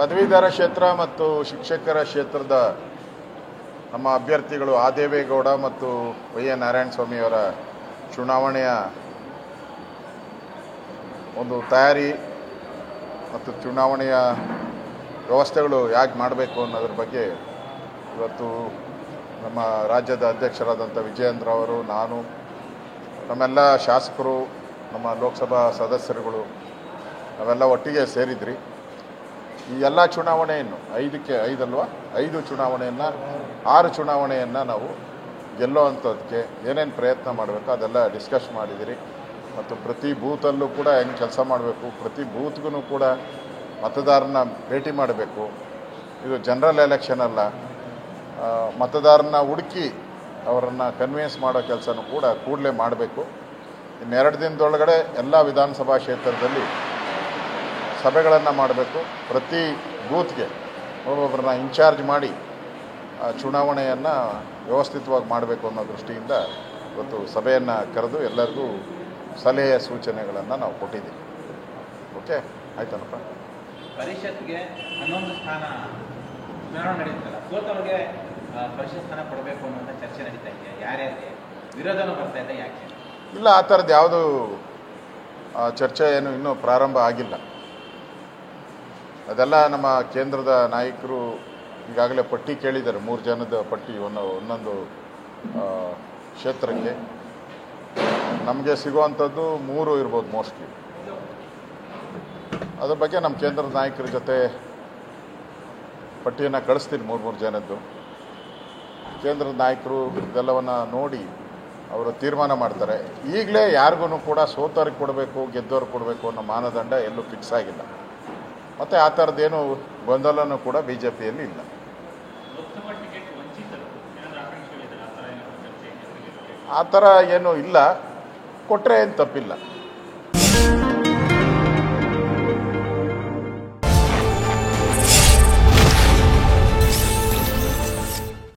ಪದವೀಧರ ಕ್ಷೇತ್ರ ಮತ್ತು ಶಿಕ್ಷಕರ ಕ್ಷೇತ್ರದ ನಮ್ಮ ಅಭ್ಯರ್ಥಿಗಳು ಆದೇವೇಗೌಡ ಮತ್ತು ವೈ ಎನ್ ನಾರಾಯಣಸ್ವಾಮಿಯವರ ಚುನಾವಣೆಯ ಒಂದು ತಯಾರಿ ಮತ್ತು ಚುನಾವಣೆಯ ವ್ಯವಸ್ಥೆಗಳು ಹೇಗೆ ಮಾಡಬೇಕು ಅನ್ನೋದ್ರ ಬಗ್ಗೆ ಇವತ್ತು ನಮ್ಮ ರಾಜ್ಯದ ಅಧ್ಯಕ್ಷರಾದಂಥ ವಿಜಯೇಂದ್ರ ಅವರು, ನಾನು, ನಮ್ಮೆಲ್ಲ ಶಾಸಕರು, ನಮ್ಮ ಲೋಕಸಭಾ ಸದಸ್ಯರುಗಳು ನಾವೆಲ್ಲ ಒಟ್ಟಿಗೆ ಸೇರಿದ್ರಿ. ಈ ಎಲ್ಲ ಚುನಾವಣೆಯನ್ನು 5 ಚುನಾವಣೆಯನ್ನು 6 ಚುನಾವಣೆಯನ್ನು ನಾವು ಗೆಲ್ಲೋ ಅಂಥದ್ದಕ್ಕೆ ಏನೇನು ಪ್ರಯತ್ನ ಮಾಡಬೇಕು ಅದೆಲ್ಲ ಡಿಸ್ಕಸ್ ಮಾಡಿದಿರಿ. ಮತ್ತು ಪ್ರತಿ ಬೂತಲ್ಲೂ ಕೂಡ ಹೆಂಗೆ ಕೆಲಸ ಮಾಡಬೇಕು, ಪ್ರತಿ ಬೂತ್ಗೂ ಕೂಡ ಮತದಾರನ ಭೇಟಿ ಮಾಡಬೇಕು. ಇದು ಜನರಲ್ ಎಲೆಕ್ಷನ್ ಅಲ್ಲ, ಮತದಾರನ ಹುಡುಕಿ ಅವರನ್ನು ಕನ್ವಿನ್ಸ್ ಮಾಡೋ ಕೆಲಸನೂ ಕೂಡ ಕೂಡಲೇ ಮಾಡಬೇಕು. ಇನ್ನು 2 ದಿನದೊಳಗಡೆ ಎಲ್ಲ ವಿಧಾನಸಭಾ ಕ್ಷೇತ್ರದಲ್ಲಿ ಸಭೆಗಳನ್ನು ಮಾಡಬೇಕು. ಪ್ರತಿ ಬೂತ್ಗೆ ಒಬ್ಬೊಬ್ಬರನ್ನ ಇನ್ಚಾರ್ಜ್ ಮಾಡಿ ಚುನಾವಣೆಯನ್ನು ವ್ಯವಸ್ಥಿತವಾಗಿ ಮಾಡಬೇಕು ಅನ್ನೋ ದೃಷ್ಟಿಯಿಂದ ಇವತ್ತು ಸಭೆಯನ್ನು ಕರೆದು ಎಲ್ಲರಿಗೂ ಸಲಹೆ ಸೂಚನೆಗಳನ್ನು ನಾವು ಕೊಟ್ಟಿದ್ದೀವಿ. ಓಕೆ, ಆಯ್ತನಪ್ಪ. ಪರಿಷತ್ಗೆ 11 ಸ್ಥಾನ ಚುನಾವಣೆ ನಡೀತಲ್ಲ, ಸೋತವ್ರಿಗೆ ಪರಿಷತ್ ಸ್ಥಾನ ಕೊಡಬೇಕು ಅನ್ನೋಂಥ ಚರ್ಚೆ ನಡೀತಾ ಇದೆ. ಯಾರ್ಯಾರಿಗೆ ವಿರೋಧನೂ ಬರ್ತಾ ಇದೆ, ಯಾಕೆ ಇಲ್ಲ? ಆ ಥರದ್ದು ಯಾವುದು ಚರ್ಚೆ ಏನು ಇನ್ನೂ ಪ್ರಾರಂಭ ಆಗಿಲ್ಲ. ಅದೆಲ್ಲ ನಮ್ಮ ಕೇಂದ್ರದ ನಾಯಕರು ಈಗಾಗಲೇ ಪಟ್ಟಿ ಕೇಳಿದ್ದಾರೆ, 3 ಜನದ ಪಟ್ಟಿ ಒಂದೊಂದು ಕ್ಷೇತ್ರಕ್ಕೆ. ನಮಗೆ ಸಿಗುವಂಥದ್ದು 3 ಇರ್ಬೋದು ಮೋಸ್ಟ್ಲಿ. ಅದ್ರ ಬಗ್ಗೆ ನಮ್ಮ ಕೇಂದ್ರದ ನಾಯಕರ ಜೊತೆ ಪಟ್ಟಿಯನ್ನು ಕಳಿಸ್ತೀನಿ, 3 ಜನದ್ದು. ಕೇಂದ್ರದ ನಾಯಕರು ಇದೆಲ್ಲವನ್ನು ನೋಡಿ ಅವರು ತೀರ್ಮಾನ ಮಾಡ್ತಾರೆ. ಈಗಲೇ ಯಾರಿಗೂ ಕೂಡ ಸೋತವ್ರಿಗೆ ಕೊಡಬೇಕು, ಗೆದ್ದವ್ರಿಗೆ ಕೊಡಬೇಕು ಅನ್ನೋ ಮಾನದಂಡ ಎಲ್ಲೂ ಫಿಕ್ಸ್ ಆಗಿಲ್ಲ. ಮತ್ತು ಆ ಥರದ್ದೇನು ಗೊಂದಲನೂ ಕೂಡ BJPಯಲ್ಲಿ ಇಲ್ಲ. ಆ ಥರ ಏನೂ ಇಲ್ಲ, ಕೊಟ್ಟರೆ ಏನು ತಪ್ಪಿಲ್ಲ.